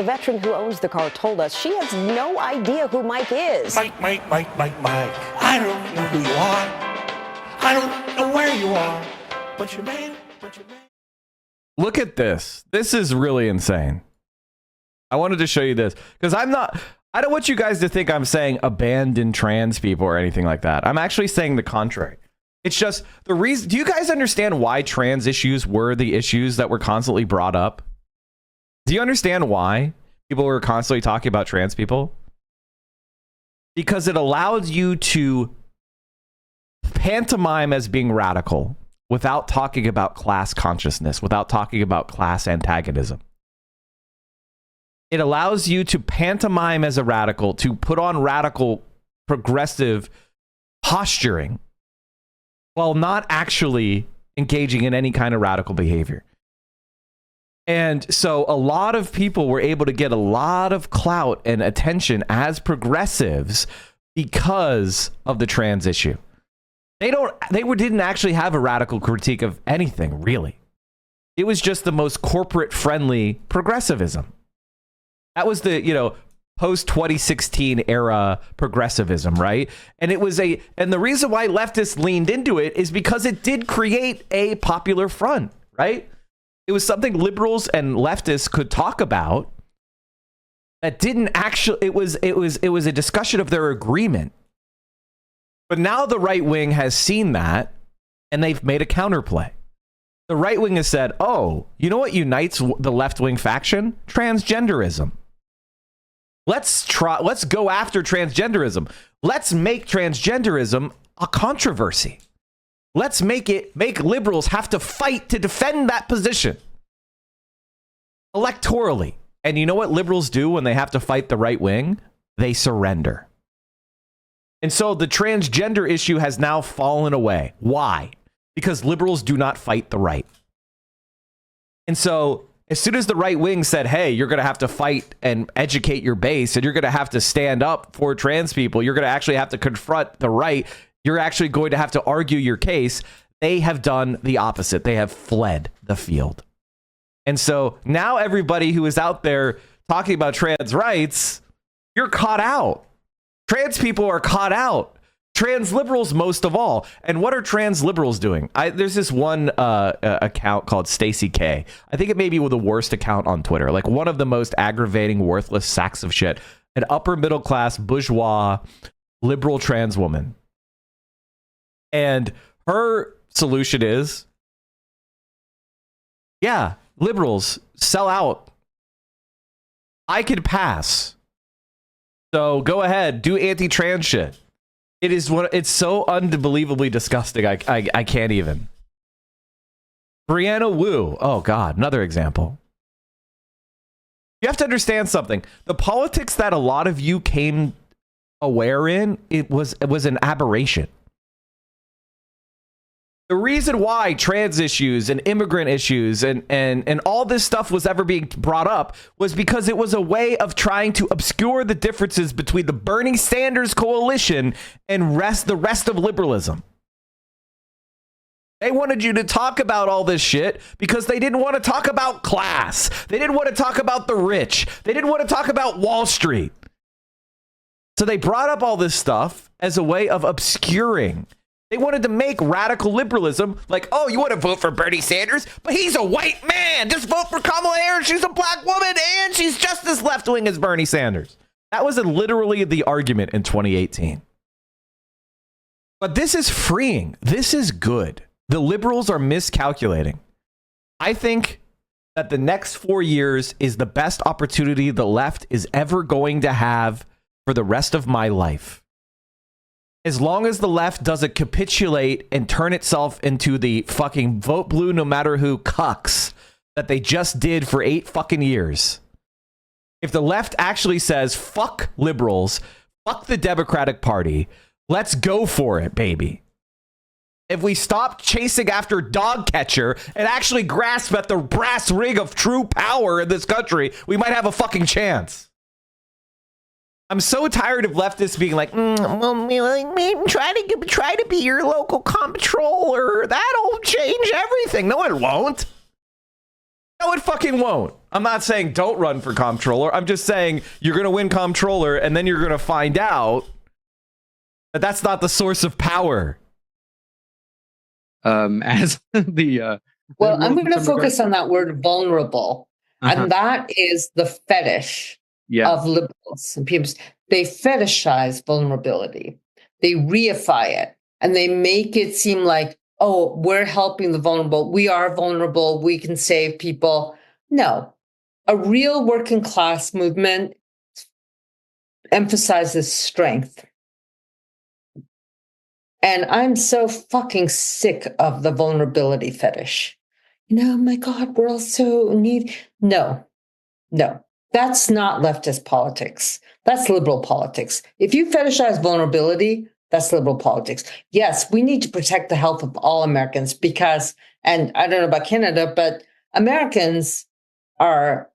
The veteran who owns the car told us she has no idea who Mike is. Mike. I don't know who you are. I don't know where you are. But you're man. Look at this. This is really insane. I wanted to show you this because I don't want you guys to think I'm saying abandon trans people or anything like that. I'm actually saying the contrary. It's just the reason. Do you guys understand why trans issues were the issues that were constantly brought up? Do you understand why people were constantly talking about trans people? Because it allowed you to pantomime as being radical without talking about class consciousness, without talking about class antagonism. It allows you to pantomime as a radical, to put on radical progressive posturing while not actually engaging in any kind of radical behavior. And so a lot of people were able to get a lot of clout and attention as progressives because of the trans issue. They didn't actually have a radical critique of anything, really. It was just the most corporate friendly progressivism. That was the, post 2016 era progressivism, right? And and the reason why leftists leaned into it is because it did create a popular front, right? It was something liberals and leftists could talk about that didn't actually, it was a discussion of their agreement. But now the right wing has seen that and they've made a counterplay. The right wing has said, oh, you know what unites the left wing faction? Transgenderism. Let's go after transgenderism. Let's make transgenderism a controversy. Let's make liberals have to fight to defend that position electorally. And you know what liberals do when they have to fight the right wing? They surrender. And so the transgender issue has now fallen away. Why? Because liberals do not fight the right. And so as soon as the right wing said, hey, you're going to have to fight and educate your base, and you're going to have to stand up for trans people, you're going to actually have to confront the right, you're actually going to have to argue your case, they have done the opposite. They have fled the field. And so now everybody who is out there talking about trans rights, you're caught out. Trans people are caught out. Trans liberals most of all. And what are trans liberals doing? There's this one account called Stacey K. I think it may be the worst account on Twitter. Like one of the most aggravating, worthless sacks of shit. An upper middle class, bourgeois, liberal trans woman. And her solution is, yeah, liberals sell out. I could pass. So go ahead, do anti-trans shit. It's so unbelievably disgusting. I can't even. Brianna Wu. Oh God, another example. You have to understand something. The politics that a lot of you came aware in, it was an aberration. The reason why trans issues and immigrant issues and all this stuff was ever being brought up was because it was a way of trying to obscure the differences between the Bernie Sanders coalition and the rest of liberalism. They wanted you to talk about all this shit because they didn't want to talk about class. They didn't want to talk about the rich. They didn't want to talk about Wall Street. So they brought up all this stuff as a way of obscuring. They wanted to make radical liberalism like, oh, you want to vote for Bernie Sanders, but he's a white man. Just vote for Kamala Harris. She's a black woman and she's just as left wing as Bernie Sanders. That was literally the argument in 2018. But this is freeing. This is good. The liberals are miscalculating. I think that the next 4 years is the best opportunity the left is ever going to have for the rest of my life. As long as the left doesn't capitulate and turn itself into the fucking vote blue no matter who cucks that they just did for 8 fucking years. If the left actually says, fuck liberals, fuck the Democratic Party, let's go for it, baby. If we stop chasing after dog catcher and actually grasp at the brass ring of true power in this country, we might have a fucking chance. I'm so tired of leftists being like, try to be your local comptroller. That'll change everything. No, it won't. No, it fucking won't. I'm not saying don't run for comptroller. I'm just saying you're going to win comptroller and then you're going to find out that that's not the source of power. As the Well, I'm going to focus on that word vulnerable. And that is the fetish of liberals and people. They fetishize vulnerability. They reify it and they make it seem like, oh, we're helping the vulnerable. We are vulnerable. We can save people. No, a real working class movement emphasizes strength. And I'm so fucking sick of the vulnerability fetish. My God, we're all so need. No, that's not leftist politics. That's liberal politics. If you fetishize vulnerability, that's liberal politics. Yes, we need to protect the health of all Americans because, and I don't know about Canada, but Americans are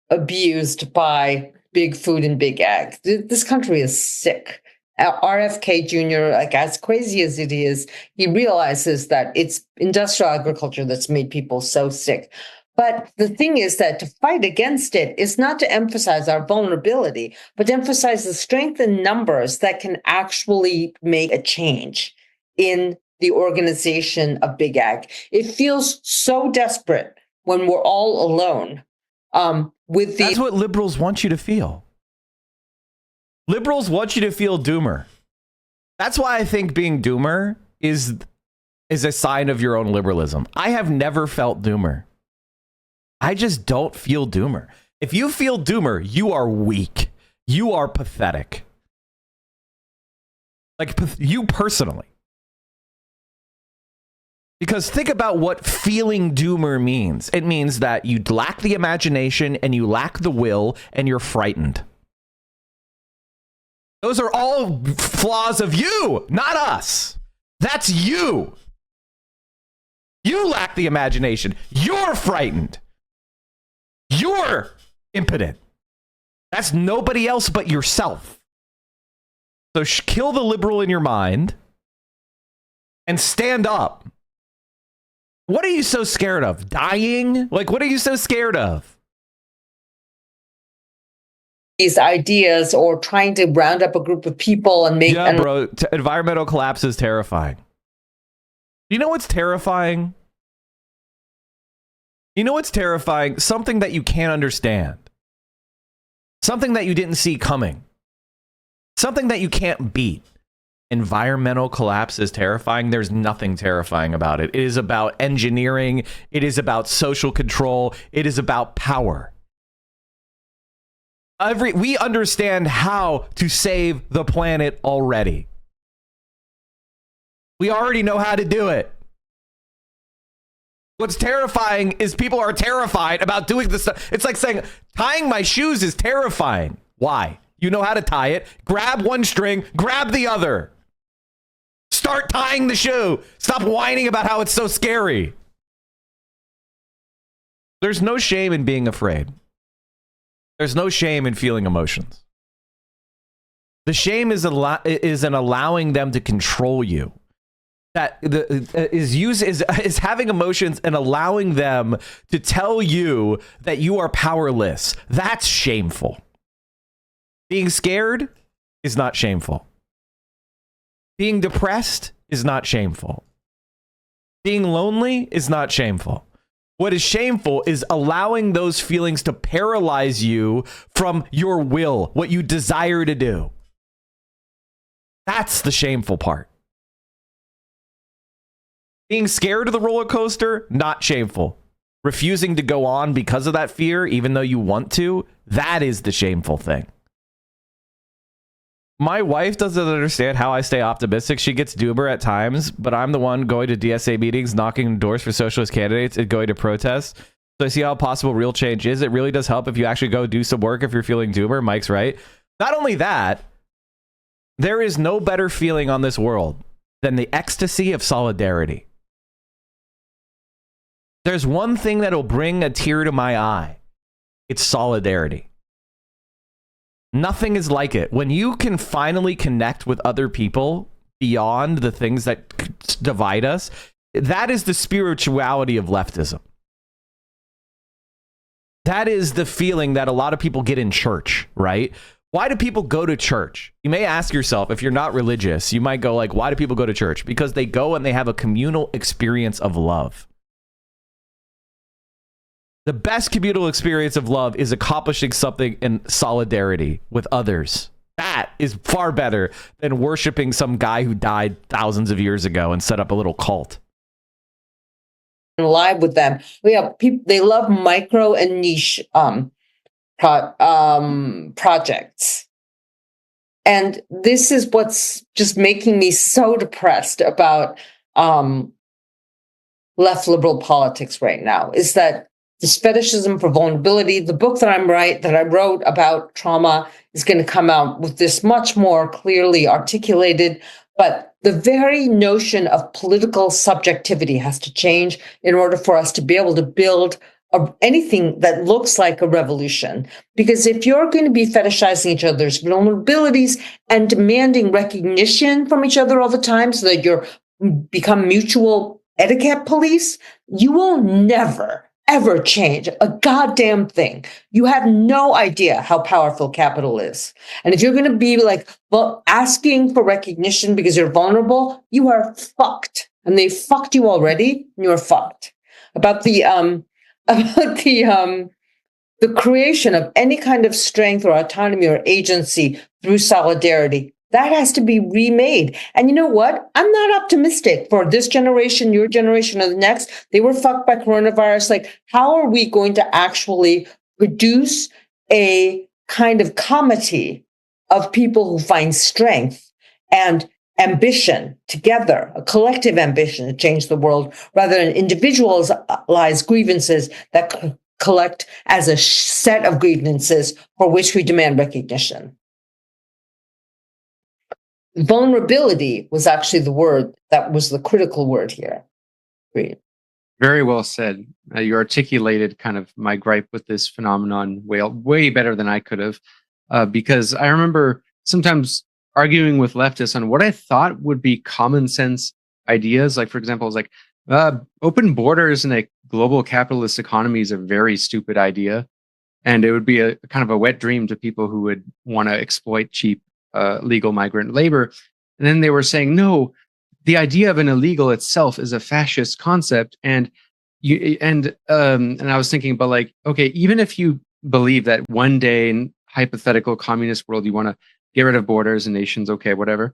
abused by big food and big ag. This country is sick. RFK Jr., like as crazy as it is, he realizes that it's industrial agriculture that's made people so sick. But the thing is that to fight against it is not to emphasize our vulnerability, but to emphasize the strength in numbers that can actually make a change in the organization of big ag. It feels so desperate when we're all alone. That's what liberals want you to feel. Liberals want you to feel doomer. That's why I think being doomer is a sign of your own liberalism. I have never felt doomer. I just don't feel doomer. If you feel doomer, you are weak. You are pathetic. Like you personally. Because think about what feeling doomer means. It means that you lack the imagination and you lack the will and you're frightened. Those are all flaws of you, not us. That's you. You lack the imagination. You're frightened. You're impotent. That's nobody else but yourself. So kill the liberal in your mind and stand up. What are you so scared of? Dying? Like, what are you so scared of? These ideas or trying to round up a group of people and make... Yeah, bro. Environmental collapse is terrifying. You know what's terrifying? You know what's terrifying? Something that you can't understand. Something that you didn't see coming. Something that you can't beat. Environmental collapse is terrifying. There's nothing terrifying about it. It is about engineering. It is about social control. It is about power. We understand how to save the planet already. We already know how to do it. What's terrifying is people are terrified about doing this stuff. It's like saying tying my shoes is terrifying. Why? You know how to tie it. Grab one string, grab the other. Start tying the shoe. Stop whining about how it's so scary. There's no shame in being afraid. There's no shame in feeling emotions. The shame is in allowing them to control you. That is having emotions and allowing them to tell you that you are powerless. That's shameful. Being scared is not shameful. Being depressed is not shameful. Being lonely is not shameful. What is shameful is allowing those feelings to paralyze you from your will, what you desire to do. That's the shameful part. Being scared of the roller coaster, not shameful. Refusing to go on because of that fear, even though you want to, that is the shameful thing. My wife doesn't understand how I stay optimistic. She gets doomer at times, but I'm the one going to DSA meetings, knocking on doors for socialist candidates, and going to protests. So I see how possible real change is. It really does help if you actually go do some work if you're feeling doomer. Mike's right. Not only that, there is no better feeling on this world than the ecstasy of solidarity. There's one thing that'll bring a tear to my eye. It's solidarity. Nothing is like it. When you can finally connect with other people beyond the things that divide us, that is the spirituality of leftism. That is the feeling that a lot of people get in church, right? Why do people go to church? You may ask yourself, if you're not religious, you might go like, why do people go to church? Because they go and they have a communal experience of love. The best communal experience of love is accomplishing something in solidarity with others. That is far better than worshiping some guy who died thousands of years ago and set up a little cult. Live with them. We have people, they love micro and niche projects. And this is what's just making me so depressed about left liberal politics right now, is that this fetishism for vulnerability. The book that I wrote about trauma is going to come out with this much more clearly articulated, but the very notion of political subjectivity has to change in order for us to be able to build anything that looks like a revolution. Because if you're going to be fetishizing each other's vulnerabilities and demanding recognition from each other all the time so that you're become mutual etiquette police, you will never, ever change a goddamn thing. You have no idea how powerful capital is. And if you're going to be like, well, asking for recognition because you're vulnerable, you are fucked. And they fucked you already, and you're fucked. About the creation of any kind of strength or autonomy or agency through solidarity, that has to be remade. And you know what? I'm not optimistic for this generation, your generation, or the next. They were fucked by coronavirus. Like, how are we going to actually produce a kind of comity of people who find strength and ambition together, a collective ambition to change the world, rather than individualized grievances that collect as a set of grievances for which we demand recognition? Vulnerability was actually the word that was the critical word here. Great. Very well said. You articulated kind of my gripe with this phenomenon way better than I could have, because I remember sometimes arguing with leftists on what I thought would be common sense ideas. Like, for example, it's like open borders in a global capitalist economy is a very stupid idea. And it would be a kind of a wet dream to people who would want to exploit cheap legal migrant labor. And then they were saying, no, the idea of an illegal itself is a fascist concept. And I was thinking, but like, okay, even if you believe that one day in hypothetical communist world, you want to get rid of borders and nations, okay, whatever.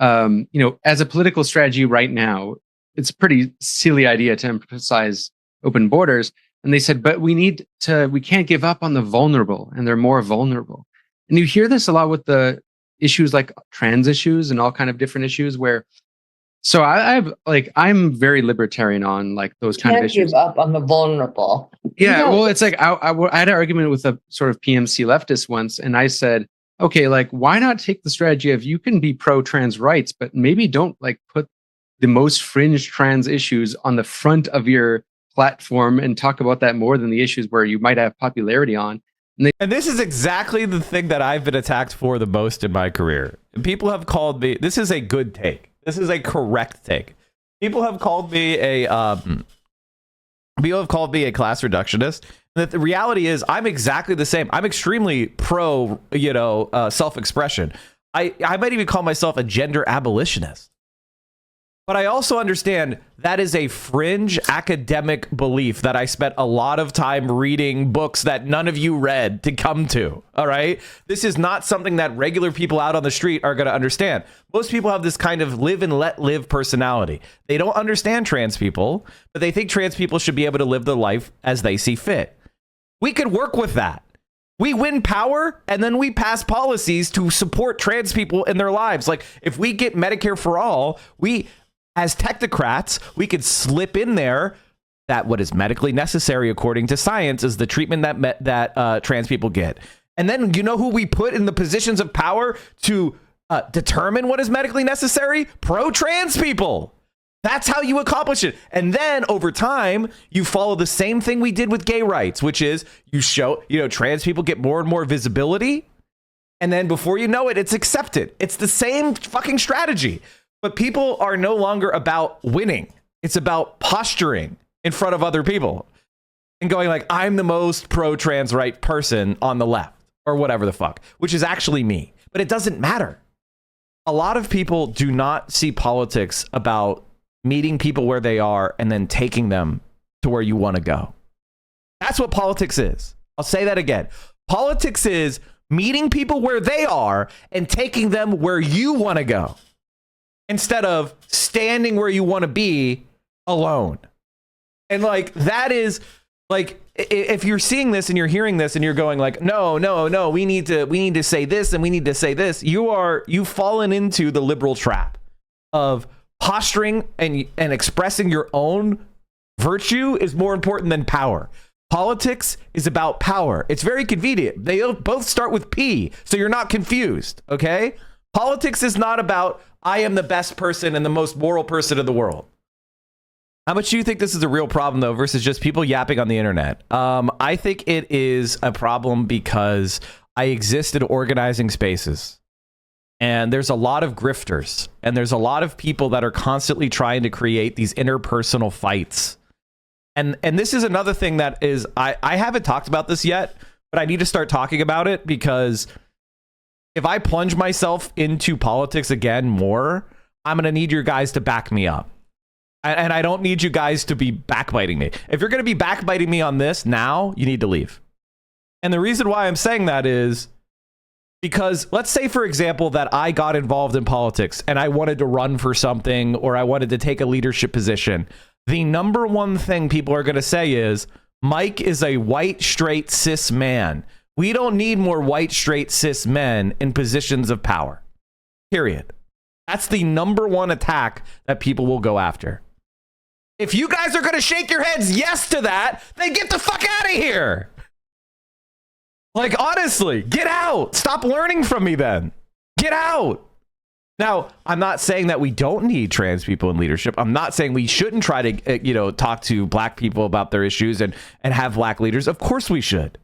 As a political strategy right now, it's a pretty silly idea to emphasize open borders. And they said, but we can't give up on the vulnerable, and they're more vulnerable. And you hear this a lot with the issues like trans issues and all kind of different issues where, so I'm very libertarian on like those kind of issues. Can't give up on the vulnerable. Yeah, well, it's like I had an argument with a sort of PMC leftist once, and I said, okay, like why not take the strategy of you can be pro-trans rights, but maybe don't like put the most fringe trans issues on the front of your platform and talk about that more than the issues where you might have popularity on. And this is exactly the thing that I've been attacked for the most in my career. People have called me, this is a good take. This is a correct take. People have called me a class reductionist. And the reality is I'm exactly the same. I'm extremely pro, self-expression. I might even call myself a gender abolitionist. But I also understand that is a fringe academic belief that I spent a lot of time reading books that none of you read to come to. All right. This is not something that regular people out on the street are going to understand. Most people have this kind of live and let live personality. They don't understand trans people, but they think trans people should be able to live their life as they see fit. We could work with that. We win power and then we pass policies to support trans people in their lives. Like if we get Medicare for all, as technocrats, we could slip in there that what is medically necessary according to science is the treatment that trans people get. And then you know who we put in the positions of power to determine what is medically necessary? Pro-trans people. That's how you accomplish it. And then over time, you follow the same thing we did with gay rights, which is you show, trans people get more and more visibility. And then before you know it, it's accepted. It's the same fucking strategy. But people are no longer about winning. It's about posturing in front of other people. and going like, I'm the most pro-trans right person on the left or whatever the fuck, which is actually me. But it doesn't matter. A lot of people do not see politics about meeting people where they are and then taking them to where you want to go. That's what politics is. I'll say that again. Politics is meeting people where they are and taking them where you want to go instead of standing where you want to be alone. And like, that is like, if you're seeing this and you're hearing this and you're going like, no, we need to say this and we need to say this, you've fallen into the liberal trap of posturing and expressing your own virtue is more important than power. Politics is about power. It's very convenient. They both start with P, so you're not confused, okay? Politics is not about, I am the best person and the most moral person in the world. How much do you think this is a real problem, though, versus just people yapping on the internet? I think it is a problem because I exist in organizing spaces. And there's a lot of grifters. And there's a lot of people that are constantly trying to create these interpersonal fights. And this is another thing that is, I haven't talked about this yet, but I need to start talking about it, because if I plunge myself into politics again more, I'm going to need your guys to back me up. And I don't need you guys to be backbiting me. If you're going to be backbiting me on this now, you need to leave. And the reason why I'm saying that is because let's say, for example, that I got involved in politics and I wanted to run for something or I wanted to take a leadership position. The number one thing people are going to say is, Mike is a white, straight, cis man. We don't need more white, straight, cis men in positions of power. Period. That's the number one attack that people will go after. If you guys are going to shake your heads yes to that, then get the fuck out of here. Like, honestly, get out. Stop learning from me then. Get out. Now, I'm not saying that we don't need trans people in leadership. I'm not saying we shouldn't try to, talk to black people about their issues and have black leaders. Of course we should.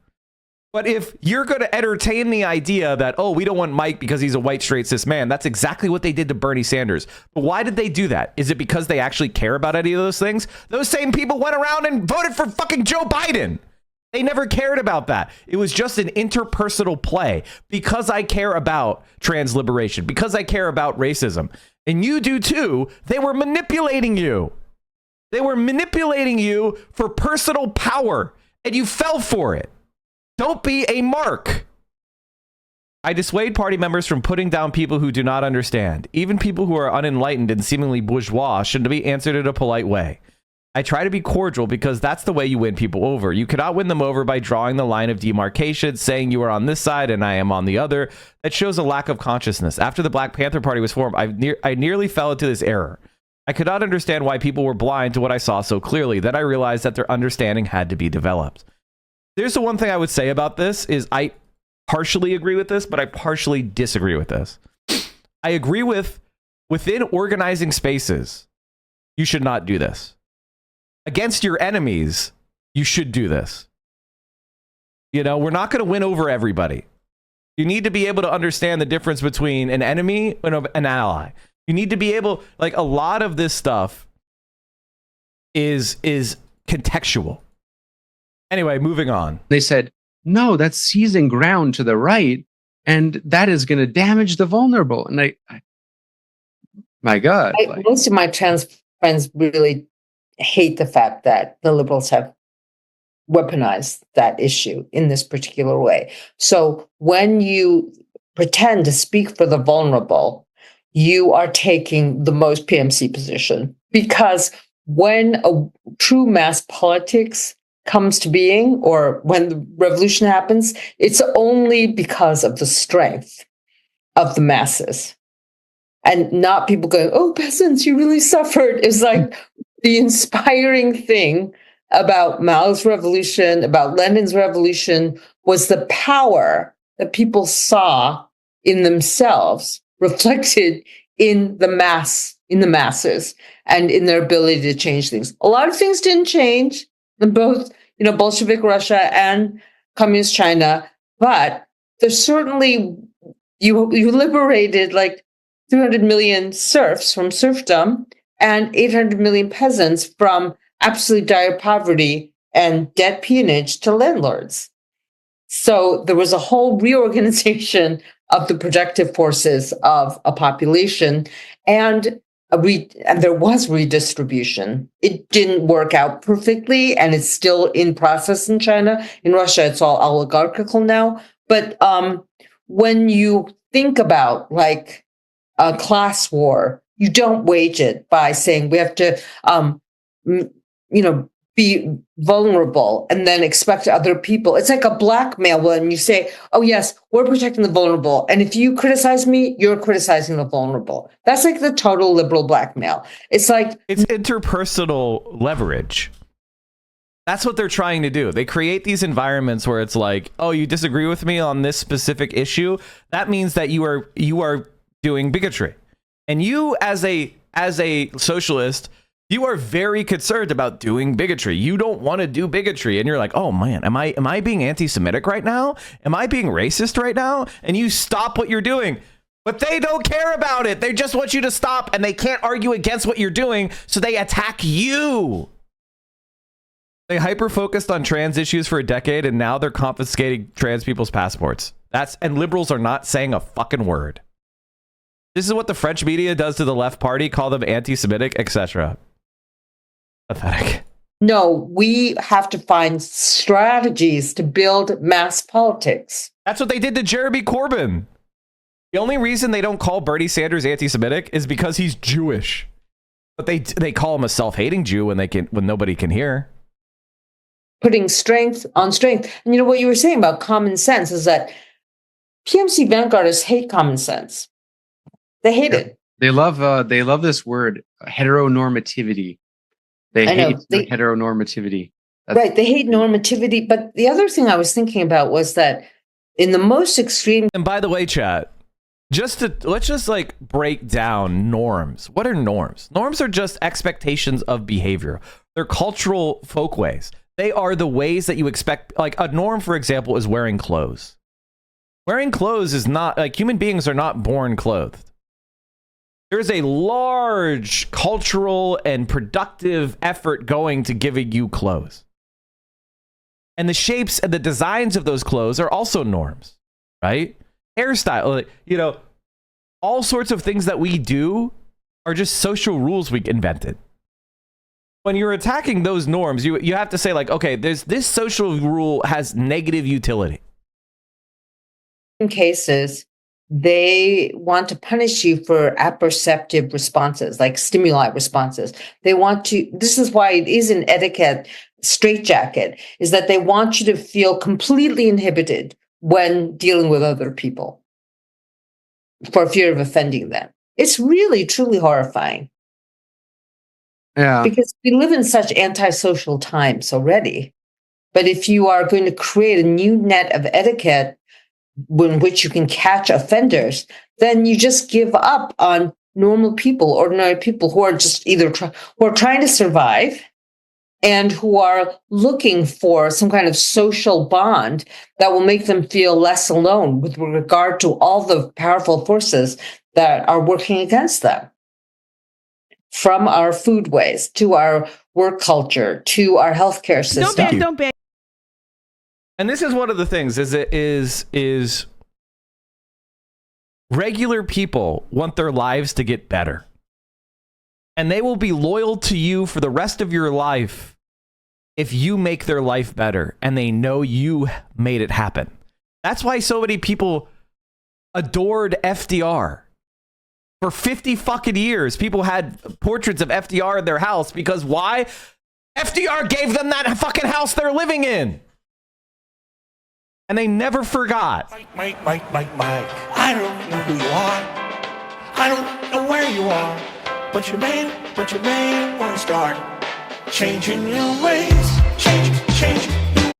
But if you're going to entertain the idea that, oh, we don't want Mike because he's a white, straight, cis man, that's exactly what they did to Bernie Sanders. But why did they do that? Is it because they actually care about any of those things? Those same people went around and voted for fucking Joe Biden. They never cared about that. It was just an interpersonal play. Because I care about trans liberation, because I care about racism, and you do too, they were manipulating you. They were manipulating you for personal power, and you fell for it. Don't be a mark. I dissuade party members from putting down people who do not understand. Even people who are unenlightened and seemingly bourgeois should be answered in a polite way. I try to be cordial because that's the way you win people over. You cannot win them over by drawing the line of demarcation, saying you are on this side and I am on the other. That shows a lack of consciousness. After the Black Panther Party was formed, I nearly fell into this error. I could not understand why people were blind to what I saw so clearly. Then I realized that their understanding had to be developed. There's the one thing I would say about this is I partially agree with this, but I partially disagree with this. I agree with within organizing spaces, you should not do this. Against your enemies, you should do this. We're not going to win over everybody. You need to be able to understand the difference between an enemy and an ally. You need to be able, like, a lot of this stuff is contextual. Anyway, moving on. They said, no, that's seizing ground to the right, and that is going to damage the vulnerable. And I my God. Most of my trans friends really hate the fact that the liberals have weaponized that issue in this particular way. So when you pretend to speak for the vulnerable, you are taking the most PMC position, because when a true mass politics comes to being, or when the revolution happens, it's only because of the strength of the masses and not people going, oh, peasants, you really suffered. It's like the inspiring thing about Mao's revolution, about Lenin's revolution, was the power that people saw in themselves reflected in the masses and in their ability to change things. A lot of things didn't change in both, Bolshevik Russia and communist China, but there's certainly, you liberated like 300 million serfs from serfdom and 800 million peasants from absolutely dire poverty and debt peonage to landlords. So there was a whole reorganization of the projective forces of a population, and there was redistribution. It didn't work out perfectly, and it's still in process in China. In Russia, it's all oligarchical now. But when you think about like a class war, you don't wage it by saying we have to, be vulnerable and then expect other people. It's like a blackmail when you say, oh, yes, we're protecting the vulnerable. And if you criticize me, you're criticizing the vulnerable. That's like the total liberal blackmail. It's like it's interpersonal leverage. That's what they're trying to do. They create these environments where it's like, oh, you disagree with me on this specific issue. That means that you are doing bigotry. And you as a socialist, you are very concerned about doing bigotry. You don't want to do bigotry. And you're like, oh man, am I being anti-Semitic right now? Am I being racist right now? And you stop what you're doing. But they don't care about it. They just want you to stop, and they can't argue against what you're doing, so they attack you. They hyper-focused on trans issues for a decade, and now they're confiscating trans people's passports. And liberals are not saying a fucking word. This is what the French media does to the left party, call them anti-Semitic, etc. Pathetic. No, we have to find strategies to build mass politics. That's what they did to Jeremy Corbyn. The only reason they don't call Bernie Sanders anti-Semitic is because he's Jewish. But they call him a self-hating Jew when nobody can hear. Putting strength on strength. And you know what you were saying about common sense is that PMC vanguardists hate common sense. They hate it. They love this word, heteronormativity. They hate heteronormativity. Right. They hate normativity. But the other thing I was thinking about was that in the most extreme. And by the way, chat, let's just like break down norms. What are norms? Norms are just expectations of behavior. They're cultural folkways. They are the ways that you expect. Like a norm, for example, is wearing clothes. Wearing clothes is not like human beings are not born clothed. There's a large cultural and productive effort going to giving you clothes. And the shapes and the designs of those clothes are also norms, right? Hairstyle, all sorts of things that we do are just social rules we invented. When you're attacking those norms, you have to say like, okay, this social rule has negative utility. In cases, they want to punish you for apperceptive responses, like stimuli responses. This is why it is an etiquette straitjacket, is that they want you to feel completely inhibited when dealing with other people for fear of offending them. It's really, truly horrifying. Yeah. Because we live in such antisocial times already. But if you are going to create a new net of etiquette in which you can catch offenders, then you just give up on normal people, ordinary people who are just who are trying to survive and who are looking for some kind of social bond that will make them feel less alone with regard to all the powerful forces that are working against them. From our foodways to our work culture to our healthcare system. Don't ban. And this is one of the things is regular people want their lives to get better. And they will be loyal to you for the rest of your life if you make their life better and they know you made it happen. That's why so many people adored FDR. For 50 fucking years, people had portraits of FDR in their house because why? FDR gave them that fucking house they're living in. And they never forgot. Mike. I don't know who you are. I don't know where you are. But you may want to start changing your ways. Change.